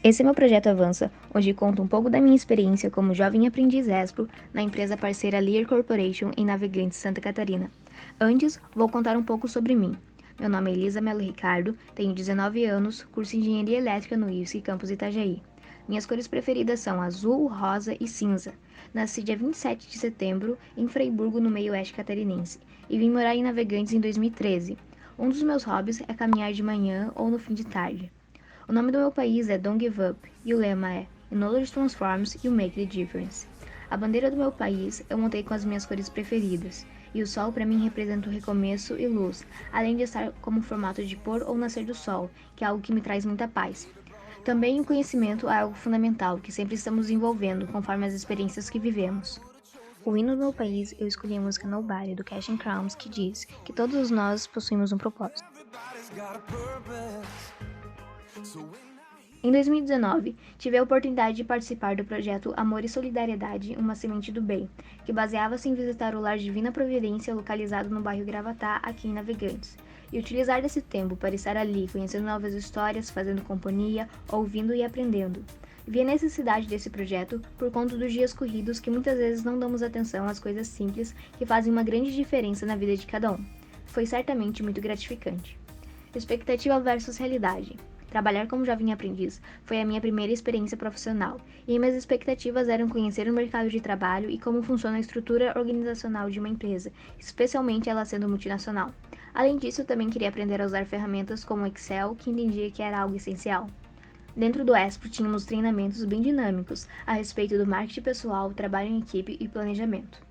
Esse é meu projeto Avança, onde conto um pouco da minha experiência como jovem aprendiz Expo na empresa parceira Lear Corporation em Navegantes, Santa Catarina. Antes, vou contar um pouco sobre mim. Meu nome é Elisa Melo Ricardo, tenho 19 anos, curso Engenharia Elétrica no IFSC Campus Itajaí. Minhas cores preferidas são azul, rosa e cinza. Nasci dia 27 de setembro em Freiburgo, no meio oeste catarinense, e vim morar em Navegantes em 2013. Um dos meus hobbies é caminhar de manhã ou no fim de tarde. O nome do meu país é Don't Give Up e o lema é Knowledge Transforms You Make the Difference. A bandeira do meu país eu montei com as minhas cores preferidas, e o sol para mim representa o recomeço e luz, além de estar como formato de pôr ou nascer do sol, que é algo que me traz muita paz. Também o conhecimento é algo fundamental, que sempre estamos desenvolvendo conforme as experiências que vivemos. O hino do meu país, eu escolhi a música Nobody, do Casting Crowns, que diz que todos nós possuímos um propósito. Em 2019, tive a oportunidade de participar do projeto Amor e Solidariedade, Uma Semente do Bem, que baseava-se em visitar o Lar Divina Providência localizado no bairro Gravatá, aqui em Navegantes, e utilizar desse tempo para estar ali, conhecendo novas histórias, fazendo companhia, ouvindo e aprendendo. Vi a necessidade desse projeto por conta dos dias corridos que muitas vezes não damos atenção às coisas simples que fazem uma grande diferença na vida de cada um. Foi certamente muito gratificante. Expectativa versus realidade. Trabalhar como jovem aprendiz foi a minha primeira experiência profissional, e minhas expectativas eram conhecer o mercado de trabalho e como funciona a estrutura organizacional de uma empresa, especialmente ela sendo multinacional. Além disso, também queria aprender a usar ferramentas como Excel, que entendia que era algo essencial. Dentro do Expo, tínhamos treinamentos bem dinâmicos a respeito do marketing pessoal, trabalho em equipe e planejamento.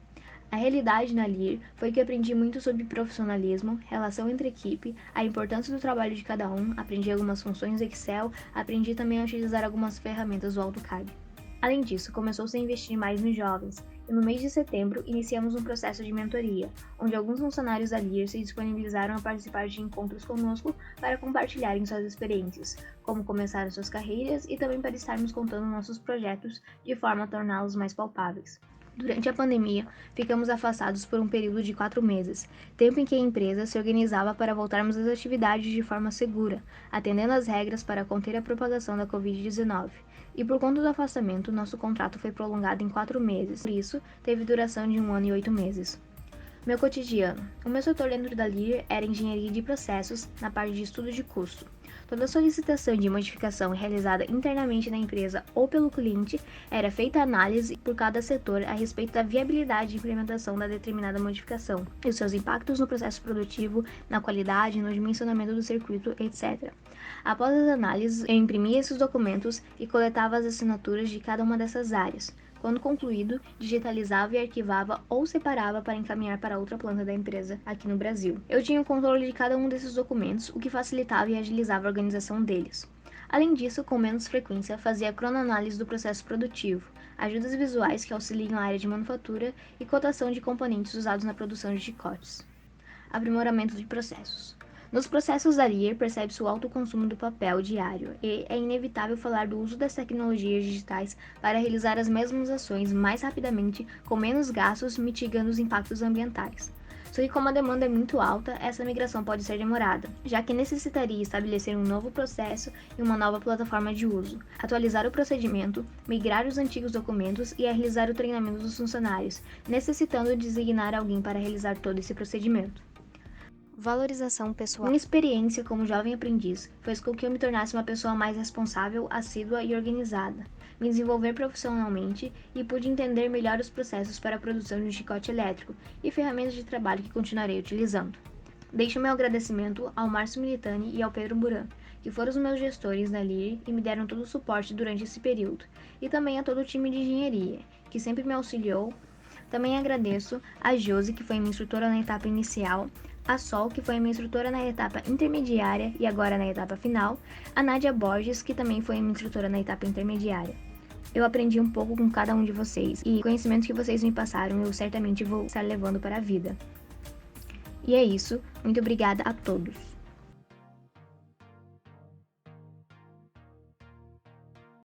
A realidade na LIR foi que aprendi muito sobre profissionalismo, relação entre equipe, a importância do trabalho de cada um, aprendi algumas funções do Excel, aprendi também a utilizar algumas ferramentas do AutoCAD. Além disso, começou-se a investir mais nos jovens, e no mês de setembro iniciamos um processo de mentoria, onde alguns funcionários da LIR se disponibilizaram a participar de encontros conosco para compartilharem suas experiências, como começaram suas carreiras e também para estarmos contando nossos projetos de forma a torná-los mais palpáveis. Durante a pandemia, ficamos afastados por um período de 4 meses, tempo em que a empresa se organizava para voltarmos às atividades de forma segura, atendendo às regras para conter a propagação da Covid-19. E por conta do afastamento, nosso contrato foi prolongado em 4 meses, por isso, teve duração de 1 ano e 8 meses. Meu cotidiano. O meu setor dentro da LIR era engenharia de processos, na parte de estudo de custo. Toda solicitação de modificação realizada internamente na empresa ou pelo cliente era feita análise por cada setor a respeito da viabilidade de implementação da determinada modificação e os seus impactos no processo produtivo, na qualidade, no dimensionamento do circuito, etc. Após as análises, eu imprimia esses documentos e coletava as assinaturas de cada uma dessas áreas. Quando concluído, digitalizava e arquivava ou separava para encaminhar para outra planta da empresa aqui no Brasil. Eu tinha o controle de cada um desses documentos, o que facilitava e agilizava a organização deles. Além disso, com menos frequência, fazia cronoanálise do processo produtivo, ajudas visuais que auxiliam a área de manufatura e cotação de componentes usados na produção de chicotes. Aprimoramento de processos. Nos processos da LIR, percebe-se o alto consumo do papel diário e é inevitável falar do uso das tecnologias digitais para realizar as mesmas ações mais rapidamente, com menos gastos, mitigando os impactos ambientais. Só que como a demanda é muito alta, essa migração pode ser demorada, já que necessitaria estabelecer um novo processo e uma nova plataforma de uso, atualizar o procedimento, migrar os antigos documentos e realizar o treinamento dos funcionários, necessitando designar alguém para realizar todo esse procedimento. Valorização pessoal. Minha experiência como jovem aprendiz fez com que eu me tornasse uma pessoa mais responsável, assídua e organizada, me desenvolver profissionalmente e pude entender melhor os processos para a produção de um chicote elétrico e ferramentas de trabalho que continuarei utilizando. Deixo meu agradecimento ao Márcio Militani e ao Pedro Buran, que foram os meus gestores na LIR e me deram todo o suporte durante esse período, e também a todo o time de engenharia, que sempre me auxiliou. Também agradeço a Josi, que foi minha instrutora na etapa inicial, a Sol, que foi a minha instrutora na etapa intermediária e agora na etapa final, a Nádia Borges, que também foi a minha instrutora na etapa intermediária. Eu aprendi um pouco com cada um de vocês e o conhecimento que vocês me passaram eu certamente vou estar levando para a vida. E é isso, muito obrigada a todos.